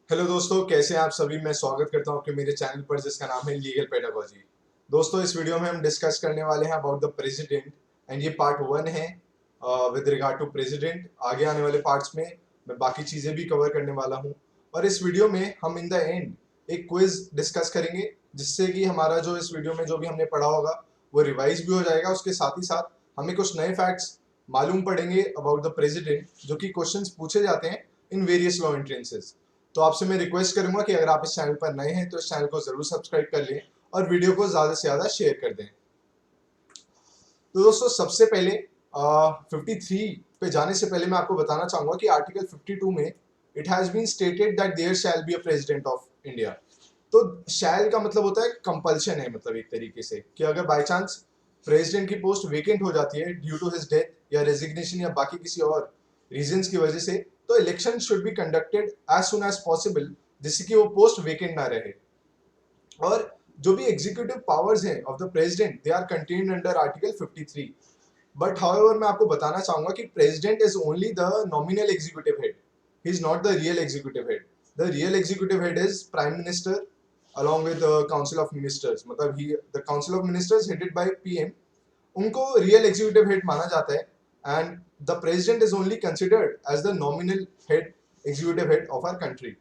Hello दोस्तों, कैसे हैं आप सभी। मैं स्वागत करता हूं आपके मेरे चैनल पर जिसका नाम है लीगल पेडागोजी। दोस्तों, इस वीडियो में हम डिस्कस करने वाले हैं अबाउट द प्रेसिडेंट एंड ये पार्ट 1 है विद रिगार्ड टू प्रेसिडेंट। आगे आने वाले पार्ट्स में मैं बाकी चीज़ें भी कवर करने वाला हूं और इस वीडियो में हम इन द एंड एक क्विज डिस्कस करेंगे जिससे कि हमारा जो इस वीडियो में जो भी हमने पढ़ा होगा वो रिवाइज भी हो जाएगा। उसके साथ ही साथ हमें कुछ नए फैक्ट्स मालूम पड़ेंगे अबाउट द प्रेसिडेंट जो कि क्वेश्चंस पूछे जाते हैं इन वेरियस लॉ एंट्रेंसेस। तो आपसे मैं रिक्वेस्ट करूंगा कि अगर आप इस चैनल पर नए हैं तो इस चैनल को जरूर सब्सक्राइब कर लें और वीडियो को ज्यादा से ज्यादा शेयर कर दें। तो दोस्तों, सबसे पहले 53 पे जाने से पहले मैं आपको बताना चाहूंगा कि आर्टिकल 52 में it has been stated that there shall be a president of India. तो शैल का मतलब होता है कंपल्शन है, मतलब एक तरीके से कि अगर बाय चांस प्रेसिडेंट की पोस्ट वेकेंट हो जाती है ड्यू टू हिज डेथ या रेजिग्नेशन या बाकी किसी और रीजंस की वजह से, तो election should be conducted as soon as possible जिससे कि वो पोस्ट वेकेंट ना रहे। और जो भी एग्जीक्यूटिव पावर्स हैं of the president they are contained under article 53। But however मैं आपको बताना चाहूंगा कि president is only the nominal executive head, he is not the real executive head. The real executive head is prime minister along with the council of ministers, मतलब ही the council of ministers headed by PM, उनको real executive head माना जाता है and the president is only considered as the nominal head executive head of our country.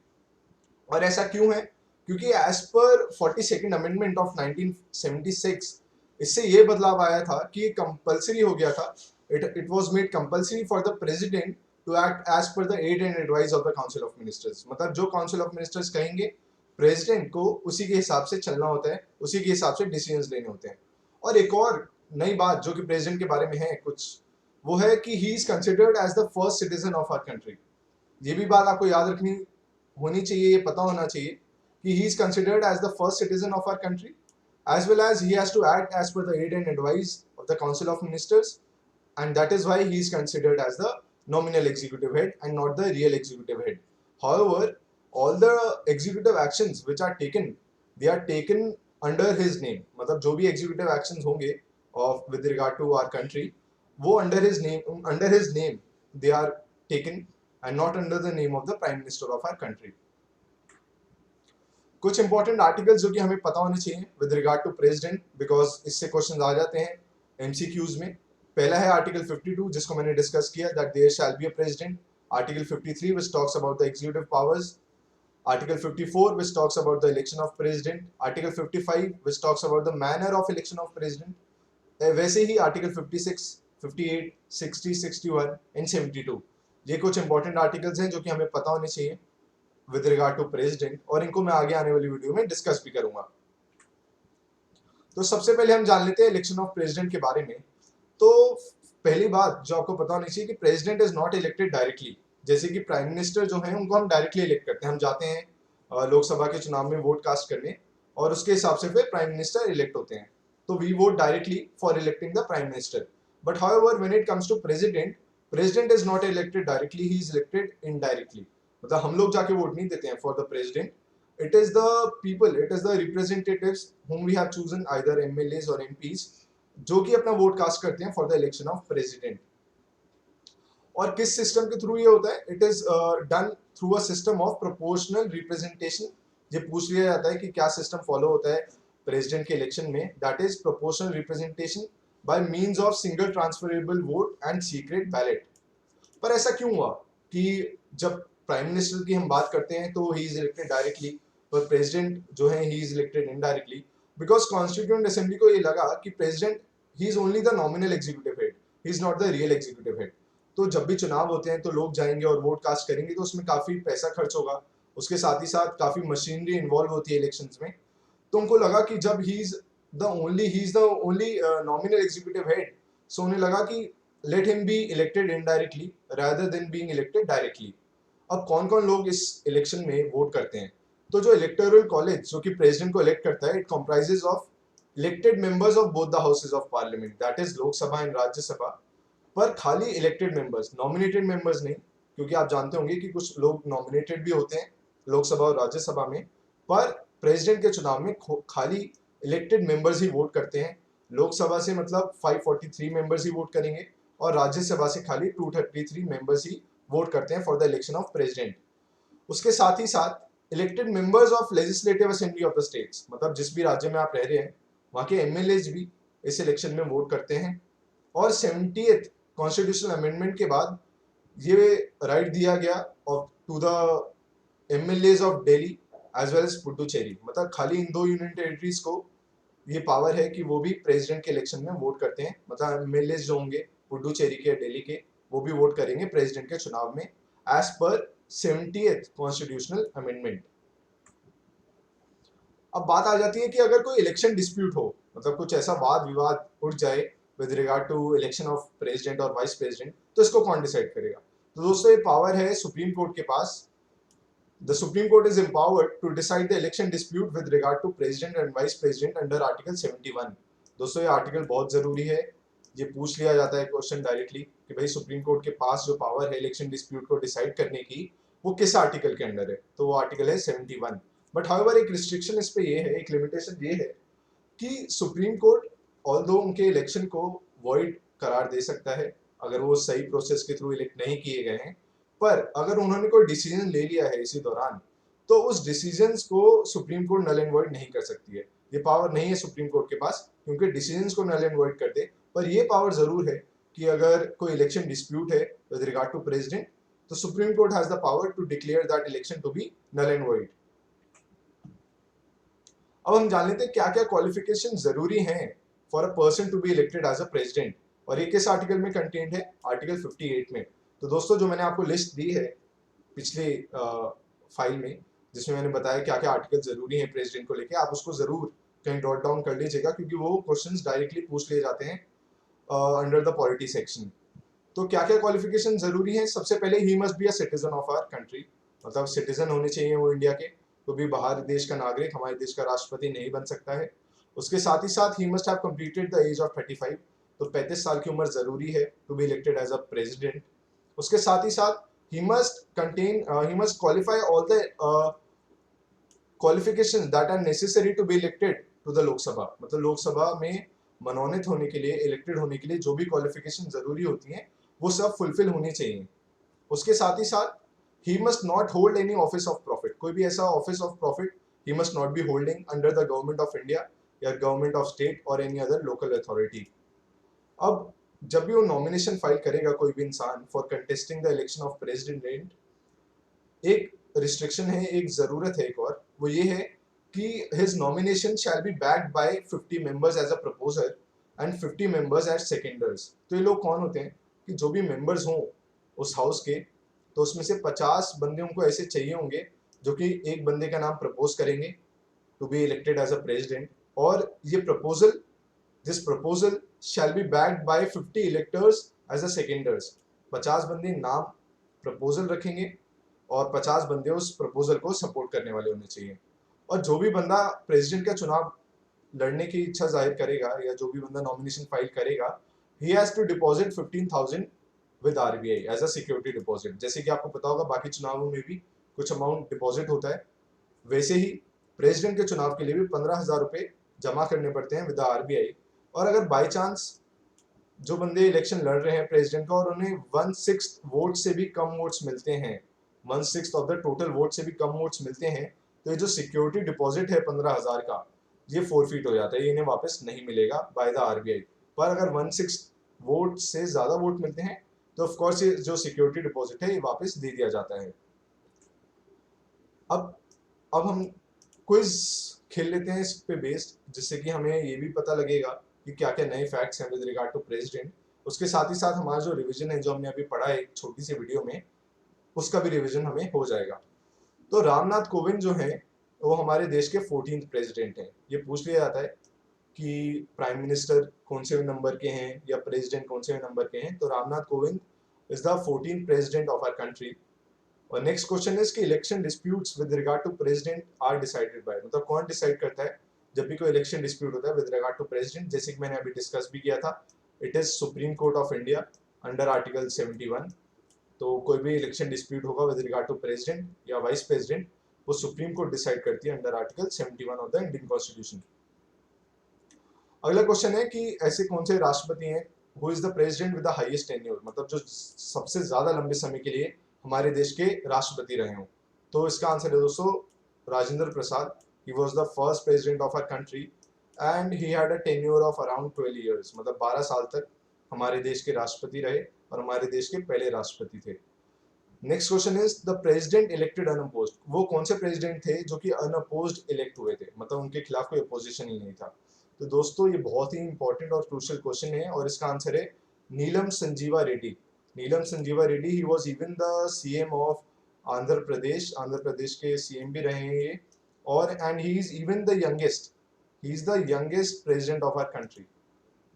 और ऐसा क्यों है? क्योंकि as per 42nd amendment of 1976 इससे ये बदलाव आया था कि कंपलसरी हो गया था, it was made compulsory for the president to act as per the aid and advice of the council of ministers. मतलब जो काउंसिल ऑफ मिनिस्टर्स कहेंगे प्रेसिडेंट को उसी के हिसाब से चलना होता है, उसी के हिसाब से डिसीजंस लेने होते हैं। और एक और नई बात जो कि प्रेसिडेंट के बारे में है कुछ, वो है कि he is considered as the first citizen of our country. ये भी बात आपको याद रखनी होनी चाहिए, ये पता होना चाहिए कि he is considered as the first citizen of our country, as well as he has to act as per the aid and advice of the council of ministers, and that is why he is considered as the nominal executive head and not the real executive head. However, all the executive actions which are taken, they are taken under his name, मतलब जो भी executive actions होंगे of with regard to our country, वो under his name they are taken and not under the name of the prime minister of our country. कुछ important articles जो कि हमें पता होने चाहिए with regard to president, because इससे question आ जाते हैं एमसीक्यूज में। पहला है आर्टिकल 52 जिसको मैंने डिस्कस किया that there shall be a president. Article 53 which talks about the executive powers. Article 54 which talks about the election of president. Article 55 which talks about the manner of election of president. वैसे ही article 56, 58, 60, 61 and 72, ये कुछ important articles हैं जो कि हमें पता होने चाहिए विद रिगार्ड टू प्रेसिडेंट, और इनको मैं आगे आने वाली वीडियो में डिस्कस भी करूंगा। तो सबसे पहले हम जान लेते हैं इलेक्शन ऑफ प्रेसिडेंट के बारे में। तो पहली बात जो आपको पता होनी चाहिए कि president is not elected directly. जैसे कि प्राइम मिनिस्टर जो है उनको हम डायरेक्टली इलेक्ट करते हैं, हम जाते हैं लोकसभा के चुनाव में वोट कास्ट करने और उसके हिसाब से फिर प्राइम मिनिस्टर इलेक्ट होते हैं। तो we vote directly for electing the prime minister. But however when it comes to president, president is not elected directly, he is elected indirectly. मतलब हम लोग जाके वोट नहीं देते हैं for the president, it is the people, it is the representatives whom we have chosen, either MLAs or MPs, जो कि अपना वोट कास्ट करते हैं for the election of president. और किस सिस्टम के थ्रू ये होता है? It is done through a system of proportional representation. ये पूछ लिया जाता है कि क्या सिस्टम फॉलो होता है प्रेसिडेंट के इलेक्शन में, that is proportional representation by means of single transferable vote and secret ballot. पर ऐसा क्यों हुआ कि जब प्राइम मिनिस्टर की हम बात करते हैं तो ही इज इलेक्टेड डायरेक्टली, पर प्रेसिडेंट जो है ही is elected indirectly? Because constituent assembly को ये लगा कि president he is only the nominal executive head, he is not the real executive head. तो जब भी चुनाव होते हैं तो लोग जाएंगे और वोट कास्ट करेंगे, तो उसमें काफी पैसा खर्च होगा, उसके साथ ही साथ काफी मशीनरी इन्वॉल्व होती है इलेक्शंस में। तो उनको लगा कि जब he is the only nominal executive head, so उन्हें लगा कि let him be elected indirectly rather than being elected directly. अब कौन कौन लोग इस इलेक्शन में वोट करते हैं? तो जो इलेक्टोरल कॉलेज जो कि प्रेसिडेंट को इलेक्ट करता है, it comprises of elected members of both the houses of parliament, that is Lok Sabha and Rajya Sabha. पर खाली इलेक्टेड मेंबर्स, नॉमिनेटेड मेंबर्स नहीं, क्योंकि आप जानते होंगे कि कुछ लोग नॉमिनेटेड भी होते हैं लोकसभा और राज्यसभा में। पर प्रेसिडेंट के चुनाव में खाली इलेक्टेड मेंबर्स ही वोट करते हैं। लोकसभा से मतलब 543 मेंबर्स ही वोट करेंगे और राज्यसभा से खाली 233 मेंबर्स ही वोट करते हैं for the election of president. उसके साथ ही साथ elected members of legislative assembly of the states, मतलब जिस भी राज्य में आप रह रहे हैं वहाँ के एमएलएज भी इस इलेक्शन में वोट करते हैं। और 70th कॉन्स्टिट्यूशनल अमेंडमेंट के बाद ये राइट दिया गया to the MLAs of Delhi as well as Puducherry, मतलब खाली इन 2 यूनियन टेरिटरीज को ये पावर है कि वो भी प्रेसिडेंट के इलेक्शन में वोट करते हैं, मतलब एमएलएज जो होंगे पुडुचेरी के, दिल्ली के, वो भी वोट करेंगे प्रेसिडेंट के चुनाव में as per 70th constitutional amendment. अब बात आ जाती है कि अगर कोई इलेक्शन डिस्प्यूट हो, मतलब कुछ ऐसा वाद विवाद उठ जाए with regard to election of president और वाइस प्रेसिडेंट, तो इसको कौन डिसाइड करेगा? तो दोस्तों ये पावर है सुप्रीम कोर्ट के पास। The supreme court is empowered to decide the election dispute with regard to president and vice president under article 71। दोस्तों ये आर्टिकल बहुत जरूरी है, ये पूछ लिया जाता है क्वेश्चन डायरेक्टली कि भाई सुप्रीम कोर्ट के पास जो पावर है इलेक्शन डिस्प्यूट को डिसाइड करने की, वो किस आर्टिकल के अंडर है? तो वो आर्टिकल है 71। बट हाउएवर एक रिस्ट्रिक्शन इस पे ये है, एक लिमिटेशन ये है कि सुप्रीम कोर्ट ऑल्दो उनके इलेक्शन को वॉइड करार दे सकता है अगर वो सही प्रोसेस के थ्रू इलेक्ट नहीं किए गए हैं, पर अगर उन्होंने कोई डिसीजन ले लिया है इसी दौरान, तो उस डिसीजंस को supreme court null and void नहीं कर सकती है। ये पावर नहीं है सुप्रीम कोर्ट के पास क्योंकि डिसीजंस को नल एंड वॉइड कर दे, पर ये पावर जरूर है कि अगर कोई इलेक्शन डिस्प्यूट है विद रिगार्ड टू प्रेसिडेंट, तो supreme court has the power to declare that election to be null and void. अब हम जान लेते हैं क्या क्या क्वालिफिकेशन जरूरी हैं for a person to be elected as a president, और ये किस आर्टिकल में कंटेंट है? आर्टिकल 58 में। तो दोस्तों जो मैंने आपको लिस्ट दी है पिछले फाइल में, जिसमें मैंने बताया क्या क्या आर्टिकल जरूरी हैं प्रेसिडेंट को लेके, आप उसको जरूर कहीं डॉट डाउन कर लीजिएगा क्योंकि वो क्वेश्चंस डायरेक्टली पूछ लिए जाते हैं अंडर द पॉलिटी सेक्शन। तो क्या क्या क्वालिफिकेशन जरूरी है? सबसे पहले he must be a citizen of our country, मतलब सिटीजन होने चाहिए वो इंडिया के, तो भी बाहर देश का नागरिक हमारे देश का राष्ट्रपति नहीं बन सकता है। उसके साथ ही साथ he must have completed the age of 35, तो 35 साल की उम्र जरूरी है to be elected as a president. उसके साथ ही साथ he must qualify all the qualifications that are necessary to be elected to the लोक सभा, मतलब लोक सभा में मनोनीत होने के लिए, इलेक्टेड होने के लिए जो भी क्वालिफिकेशन जरूरी होती हैं वो सब फुलफिल होनी चाहिए। उसके साथ ही साथ he must not hold any office of profit, कोई भी ऐसा office of profit he must not be holding under the government of India या गवर्नमेंट ऑफ स्टेट और एनी अदर लोकल अथॉरिटी। अब जब भी वो नॉमिनेशन फाइल करेगा कोई भी इंसान for contesting the election of president, एक रिस्ट्रिक्शन है, एक जरूरत है एक और, वो ये है कि his nomination shall be backed by 50 members as a proposer and 50 members as seconders. तो ये लोग कौन होते हैं कि जो भी मेंबर्स हों उस हाउस के, तो उसमें से 50 बंदे उनको ऐसे चाहिए होंगे जो कि एक बंदे का नाम प्रपोज करेंगे to be elected as a president, और ये proposal, this proposal shall be backed by 50 electors as a seconders। 50 बंदे नाम प्रपोजल रखेंगे और 50 बंदे उस प्रपोजल को सपोर्ट करने वाले होने चाहिए। और जो भी बंदा प्रेसिडेंट का चुनाव लड़ने की इच्छा जाहिर करेगा या जो भी बंदा नॉमिनेशन फाइल करेगा, he has to deposit 15,000 with RBI as a security deposit। जैसे कि आपको पता होगा बाकी चुनावों में भी कुछ अमाउंट डिपॉजिट होता है, वैसे ही प्रेसिडेंट के चुनाव के लिए भी 15,000 रुपए जमा करने पड़ते हैं विद RBI। और अगर बाय चांस जो बंदे इलेक्शन लड़ रहे हैं प्रेसिडेंट का और उन्हें 1/6 वोट से भी कम वोट्स मिलते हैं, 1/6 ऑफ द टोटल वोट से भी कम वोट्स मिलते हैं, तो ये जो सिक्योरिटी डिपॉजिट है 15,000 का, ये फोरफीट हो जाता है, ये इन्हें वापस नहीं मिलेगा बाय द RBI। पर अगर 1/6 वोट से ज्यादा वोट मिलते हैं तो ऑफ कोर्स ये जो सिक्योरिटी डिपॉजिट है ये वापस दे दिया जाता है। अब हम क्विज खेल लेते हैं इस पे बेस्ड, जिससे कि हमें ये भी पता लगेगा कि क्या क्या नए फैक्ट्स हैं विद रिगार्ड टू प्रेसिडेंट। उसके साथ ही साथ हमारा जो रिवीजन है जो हमने अभी पढ़ा है एक छोटी सी वीडियो में, उसका भी रिवीजन हमें हो जाएगा। तो रामनाथ कोविंद जो है वो हमारे देश के 14th प्रेसिडेंट हैं। ये पूछ लिया जाता है कि प्राइम मिनिस्टर कौन से नंबर के हैं या प्रेसिडेंट कौन से नंबर के हैं, तो Ramnath Kovind is the 14th president of our country. और नेक्स्ट क्वेश्चन इज कि election disputes with regard to president are decided by, मतलब कौन डिसाइड करता है जब भी कोई इलेक्शन डिस्प्यूट होता है विद रिगार्ड टू प्रेसिडेंट? जैसे कि मैंने अभी डिस्कस भी किया था, it is supreme court of India under article 71। तो कोई भी इलेक्शन डिस्प्यूट होगा विद रिगार्ड टू प्रेसिडेंट या वाइस प्रेसिडेंट, वो सुप्रीम कोर्ट डिसाइड करती है under article 71 of the Indian constitution. अगला क्वेश्चन है कि ऐसे कौन से राष्ट्रपति हैं who is the president with the highest tenure, मतलब जो सबसे ज्यादा लंबे समय के लिए हमारे देश के राष्ट्रपति रहे हों? तो इसका आंसर है दोस्तों Rajendra Prasad. He was the first president of our country and he had a tenure of around 12 years. मतलब 12 साल तक हमारे देश के राष्ट्रपति रहे और हमारे देश के पहले राष्ट्रपति थे. Next question is the president elected unopposed. वो कौन से प्रेसिडेंट थे जो कि अनअपोज्ड इलेक्ट हुए थे, मतलब उनके खिलाफ कोई अपोजिशन ही नहीं था. तो दोस्तों ये बहुत ही इंपॉर्टेंट और क्रूशियल क्वेश्चन है और इसका आंसर है Neelam Sanjiva Reddy. Neelam Sanjiva Reddy, he was even the CM of Andhra Pradesh. Andhra Pradesh के सीएम भी रहे हैं ये. और and he is even the youngest, he is the youngest president of our country.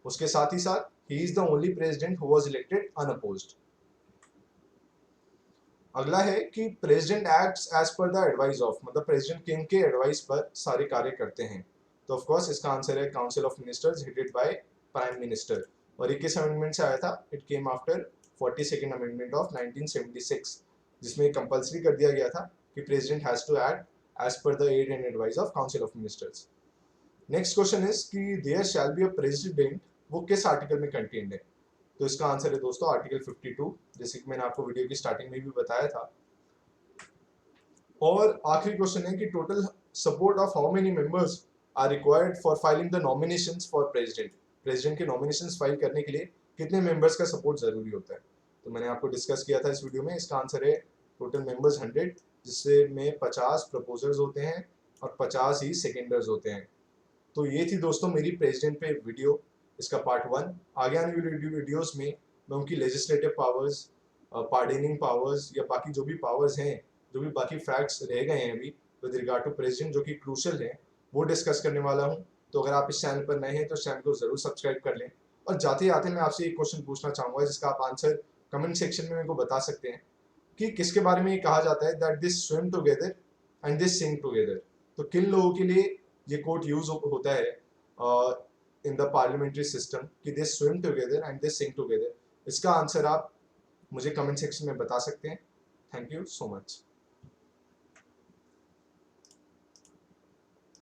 उसके साथ ही साथ he is the only president who was elected unopposed. अगला है कि president acts as per the advice of, मतलब प्रेसिडेंट किन के एडवाइस पर सारे कार्य करते हैं. तो ऑफ कोर्स इसका आंसर है council of ministers headed by prime minister. और ये किस अमेंडमेंट से आया था? It came after 42nd amendment of 1976, जिसमें कंपल्सरी कर दिया गया था कि president has to act as per the aid and advice of council of ministers. Next question is कि there shall be a president, वो किस आर्टिकल में कंटेन्ड है? तो इसका आंसर है दोस्तों आर्टिकल 52, जैसे कि मैंने आपको वीडियो की स्टार्टिंग में भी बताया था. और आखिरी क्वेश्चन है कि total support of how many members are required for filing the nominations for president. President के नॉमिनेशंस फाइल करने के लिए कितने मेंबर्स का सपोर्ट जरूरी होता है? तो मैंने आपको डिस्कस किया था इस वीडियो में. इसका आंसर है टोटल मेंबर्स 100, जिससे में 50 प्रपोजर्स होते हैं और 50 ही सेकेंडर्स होते हैं. तो ये थी दोस्तों मेरी प्रेसिडेंट पे वीडियो, इसका पार्ट 1. आगे आने वाली वीडियोस में मैं उनकी लेजिस्लेटिव पावर्स, पार्डनिंग पावर्स या बाकी जो भी पावर्स हैं, जो भी बाकी फैक्ट्स रह गए हैं अभी विद रिगार्ड टू प्रेसिडेंट जो कि क्रूशल हैं, वो डिस्कस करने वाला हूँ. तो अगर आप इस चैनल पर नए हैं तो चैनल को जरूर सब्सक्राइब कर लें. और जाते जाते मैं आपसे एक क्वेश्चन पूछना चाहूँगा जिसका आप आंसर कमेंट सेक्शन में मेरे को बता सकते हैं कि किसके बारे में ये कहा जाता है that this swim together and this Singh together. तो किन लोगों के लिए ये कोट यूज होता है इन द पार्लियामेंट्री सिस्टम कि दे swim together and they Singh together? इसका आंसर आप मुझे कमेंट सेक्शन में बता सकते हैं. Thank you so much.